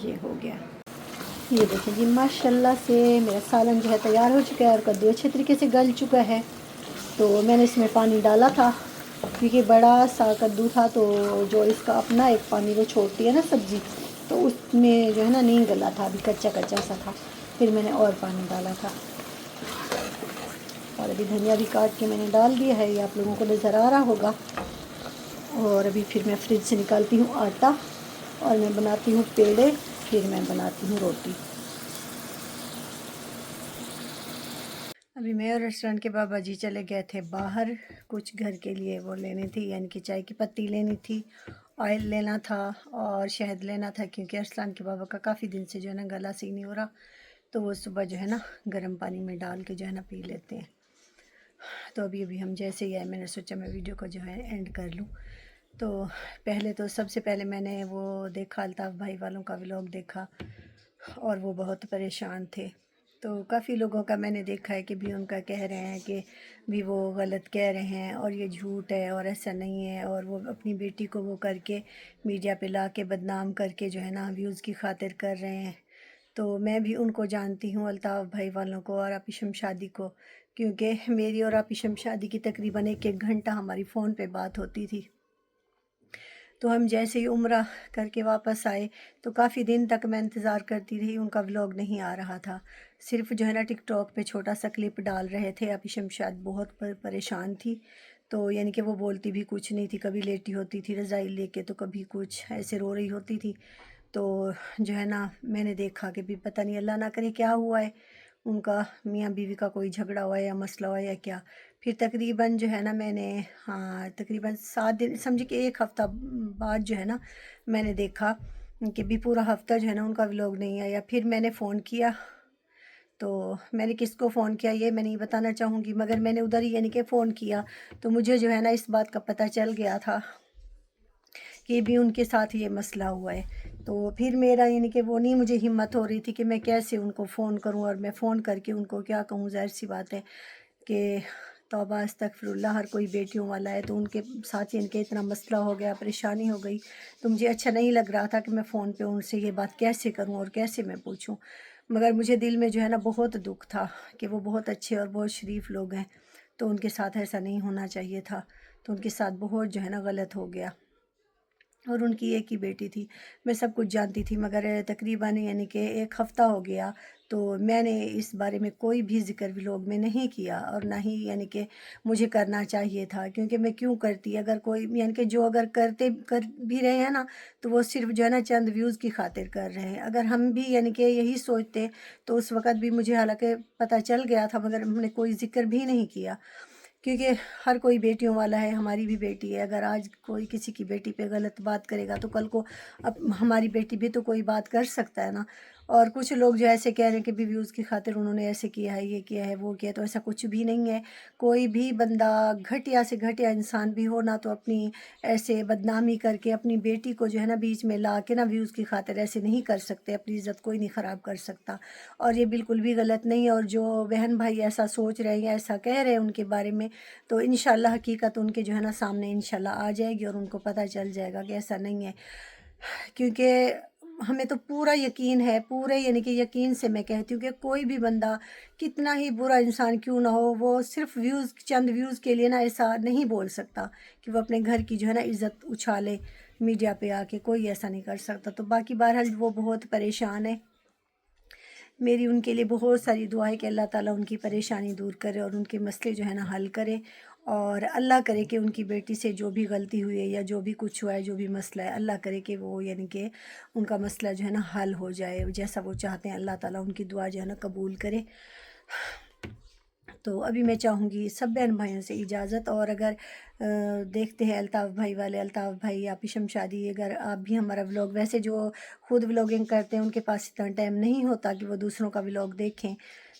یہ ہو گیا. یہ دیکھیں جی ماشاءاللہ سے میرا سالن جو ہے تیار ہو چکا ہے اور کدو اچھے طریقے سے گل چکا ہے. تو میں نے اس میں پانی ڈالا تھا کیونکہ بڑا سا کدو تھا تو جو اس کا اپنا ایک پانی وہ چھوڑتی ہے نا سبزی, تو اس میں جو ہے نا نہیں گلا تھا, ابھی کچا کچا سا تھا. پھر میں نے اور پانی ڈالا تھا اور ابھی دھنیا بھی کاٹ کے میں نے ڈال دیا ہے, یہ آپ لوگوں کو نظر آ رہا ہوگا. اور ابھی پھر میں فریج سے نکالتی ہوں آٹا اور میں بناتی ہوں پیڑے, پھر میں بناتی ہوں روٹی. ابھی میں اور ریسٹورینٹ کے بابا جی چلے گئے تھے باہر کچھ گھر کے لیے وہ لینی تھی, یعنی کہ چائے کی پتی لینی تھی, آئل لینا تھا اور شہد لینا تھا, کیونکہ ارسلان کے بابا کا کافی دن سے جو ہے نا گلا صحیح نہیں ہو رہا, تو وہ صبح جو ہے نا گرم پانی میں ڈال کے جو ہے نا پی لیتے ہیں. تو ابھی ہم جیسے ہی آئے میں نے سوچا میں ویڈیو کو جو ہے اینڈ کر لوں. تو پہلے تو سب سے پہلے میں نے وہ دیکھا الطاف بھائی والوں کا ولاگ دیکھا اور وہ بہت پریشان تھے. تو کافی لوگوں کا میں نے دیکھا ہے کہ بھی ان کا کہہ رہے ہیں کہ بھی وہ غلط کہہ رہے ہیں اور یہ جھوٹ ہے اور ایسا نہیں ہے, اور وہ اپنی بیٹی کو وہ کر کے میڈیا پہ لا کے بدنام کر کے جو ہے نا ویوز کی خاطر کر رہے ہیں. تو میں بھی ان کو جانتی ہوں, الطاف بھائی والوں کو اور آپی شمشادی کو, کیونکہ میری اور آپی شمشادی کی تقریباً 1 گھنٹہ ہماری فون پہ بات ہوتی تھی. تو ہم جیسے ہی عمرہ کر کے واپس آئے تو کافی دن تک میں انتظار کرتی رہی, ان کا ولاگ نہیں آ رہا تھا. صرف جو ہے نا ٹک ٹاک پہ چھوٹا سا کلپ ڈال رہے تھے. آپی شمشاد بہت پریشان تھی, تو یعنی کہ وہ بولتی بھی کچھ نہیں تھی, کبھی لیٹی ہوتی تھی رضائی لے کے تو کبھی کچھ ایسے رو رہی ہوتی تھی. تو جو ہے نا میں نے دیکھا کہ بھی پتہ نہیں اللہ نہ کرے کیا ہوا ہے, ان کا میاں بیوی کا کوئی جھگڑا ہوا ہے یا مسئلہ ہوا ہے یا کیا. پھر تقریباً جو ہے نا میں نے تقریباً 7 دن سمجھے کہ 1 ہفتہ بعد جو ہے نا میں نے دیکھا کہ بھی پورا ہفتہ جو ہے نا ان کا ولاگ نہیں آیا. پھر میں نے فون کیا, تو میں نے کس کو فون کیا یہ میں نہیں بتانا چاہوں گی, مگر میں نے ادھر ہی یعنی کہ فون کیا تو مجھے جو ہے نا اس بات کا پتہ چل گیا تھا کہ بھی ان کے ساتھ یہ مسئلہ ہوا ہے. تو پھر میرا یعنی کہ وہ نہیں مجھے ہمت ہو رہی تھی کہ میں کیسے ان کو فون کروں, اور میں فون کر کے ان کو کیا کہوں. ظاہر سی بات ہے کہ توبہ استغفر اللہ, ہر کوئی بیٹیوں والا ہے, تو ان کے ساتھ ان کے اتنا مسئلہ ہو گیا, پریشانی ہو گئی, تو مجھے اچھا نہیں لگ رہا تھا کہ میں فون پہ ان سے یہ بات کیسے کروں اور کیسے میں پوچھوں. مگر مجھے دل میں جو ہے نا بہت دکھ تھا کہ وہ بہت اچھے اور بہت شریف لوگ ہیں, تو ان کے ساتھ ایسا نہیں ہونا چاہیے تھا. تو ان کے ساتھ بہت جو ہے نا غلط ہو گیا, اور ان کی ایک ہی بیٹی تھی, میں سب کچھ جانتی تھی. مگر تقریباً یعنی کہ 1 ہفتہ ہو گیا تو میں نے اس بارے میں کوئی بھی ذکر ولاگ میں نہیں کیا, اور نہ ہی یعنی کہ مجھے کرنا چاہیے تھا, کیونکہ میں کیوں کرتی, اگر کوئی یعنی کہ جو اگر کر بھی رہے ہیں نا تو وہ صرف جو ہے نا چند ویوز کی خاطر کر رہے ہیں. اگر ہم بھی یعنی کہ یہی سوچتے تو اس وقت بھی مجھے حالانکہ پتہ چل گیا تھا, مگر ہم نے کوئی ذکر بھی نہیں کیا, کیونکہ ہر کوئی بیٹیوں والا ہے, ہماری بھی بیٹی ہے. اگر آج کوئی کسی کی بیٹی پہ غلط بات کرے گا تو کل کو اب ہماری بیٹی بھی تو کوئی بات کر سکتا ہے نا. اور کچھ لوگ جو ایسے کہہ رہے ہیں کہ بھی ویوز کی خاطر انہوں نے ایسے کیا ہے, یہ کیا ہے, وہ کیا ہے, تو ایسا کچھ بھی نہیں ہے. کوئی بھی بندہ گھٹیا سے گھٹیا انسان بھی ہو نا, تو اپنی ایسے بدنامی کر کے اپنی بیٹی کو جو ہے نا بیچ میں لا کے نا ویوز کی خاطر ایسے نہیں کر سکتے, اپنی عزت کوئی نہیں خراب کر سکتا. اور یہ بالکل بھی غلط نہیں ہے, اور جو بہن بھائی ایسا سوچ رہے ہیں یا ایسا کہہ رہے ہیں ان کے بارے میں, تو انشاءاللہ حقیقت ان کے جو ہے نا سامنے انشاءاللہ آ جائے گی, اور ان کو پتہ چل جائے گا کہ ایسا نہیں ہے. کیونکہ ہمیں تو پورا یقین ہے, پورے یعنی کہ یقین سے میں کہتی ہوں کہ کوئی بھی بندہ کتنا ہی برا انسان کیوں نہ ہو, وہ صرف چند ویوز کے لیے نا ایسا نہیں بول سکتا کہ وہ اپنے گھر کی جو ہے نا عزت اچھالے میڈیا پہ آ کے, کوئی ایسا نہیں کر سکتا. تو باقی بہرحال وہ بہت پریشان ہے, میری ان کے لیے بہت ساری دعا ہے کہ اللہ تعالیٰ ان کی پریشانی دور کرے اور ان کے مسئلے جو ہے نا حل کرے, اور اللہ کرے کہ ان کی بیٹی سے جو بھی غلطی ہوئی ہے یا جو بھی کچھ ہوا ہے, جو بھی مسئلہ ہے, اللہ کرے کہ وہ یعنی کہ ان کا مسئلہ جو ہے نا حل ہو جائے جیسا وہ چاہتے ہیں. اللہ تعالیٰ ان کی دعا جو ہے نا قبول کرے. تو ابھی میں چاہوں گی سب بہن بھائیوں سے اجازت, اور اگر دیکھتے ہیں الطاف بھائی والے, الطاف بھائی آپی شمشادی, اگر آپ بھی ہمارا ولاگ, ویسے جو خود ولاگنگ کرتے ہیں ان کے پاس اتنا ٹائم نہیں ہوتا کہ وہ دوسروں کا ولاگ دیکھیں,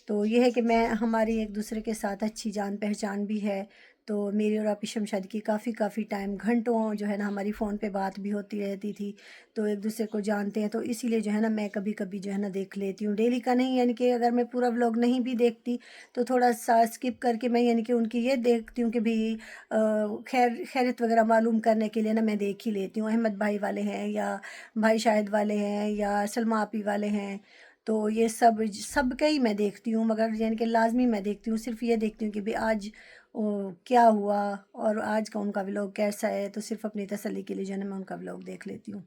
تو یہ ہے کہ میں ہماری ایک دوسرے کے ساتھ اچھی جان پہچان بھی ہے, تو میری اور آپی شمشاد کی کافی ٹائم گھنٹوں جو ہے نا ہماری فون پہ بات بھی ہوتی رہتی تھی، تو ایک دوسرے کو جانتے ہیں، تو اسی لیے جو ہے نا میں کبھی کبھی جو ہے نا دیکھ لیتی ہوں، ڈیلی کا نہیں، یعنی کہ اگر میں پورا ولاگ نہیں بھی دیکھتی تو تھوڑا سا اسکپ کر کے میں یعنی کہ ان کی یہ دیکھتی ہوں کہ بھی خیریت وغیرہ معلوم کرنے کے لیے نا میں دیکھ ہی لیتی ہوں، احمد بھائی والے ہیں یا بھائی شاہد والے ہیں یا سلمہ آپی والے ہیں، تو یہ سب کا ہی میں دیکھتی ہوں، مگر یعنی کہ لازمی میں دیکھتی ہوں، صرف یہ دیکھتی ہوں کہ بھی آج کیا ہوا اور آج کا ان کا ولاگ کیسا ہے، تو صرف اپنی تسلی کے لیے جو ہے نا میں ان کا ولاگ دیکھ لیتی ہوں۔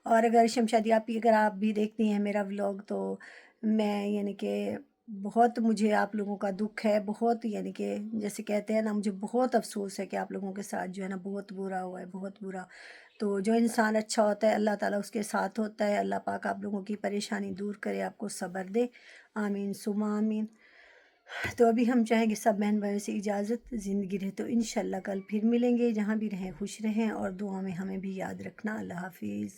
اور اگر شمشادی آپی اگر آپ بھی دیکھتی ہیں میرا ولاگ تو میں یعنی کہ بہت مجھے آپ لوگوں کا دکھ ہے، بہت یعنی کہ جیسے کہتے ہیں نا مجھے بہت افسوس ہے کہ آپ لوگوں کے ساتھ جو ہے نا بہت برا ہوا ہے، بہت برا۔ تو جو انسان اچھا ہوتا ہے اللہ تعالیٰ اس کے ساتھ ہوتا ہے، اللہ پاک آپ لوگوں کی پریشانی دور کرے، آپ کو صبر دے، آمین ثم آمین۔ تو ابھی ہم چاہیں گے سب بہن بھائیوں سے اجازت، زندگی رہے تو انشاءاللہ کل پھر ملیں گے، جہاں بھی رہیں خوش رہیں اور دعا میں ہمیں بھی یاد رکھنا۔ اللہ حافظ۔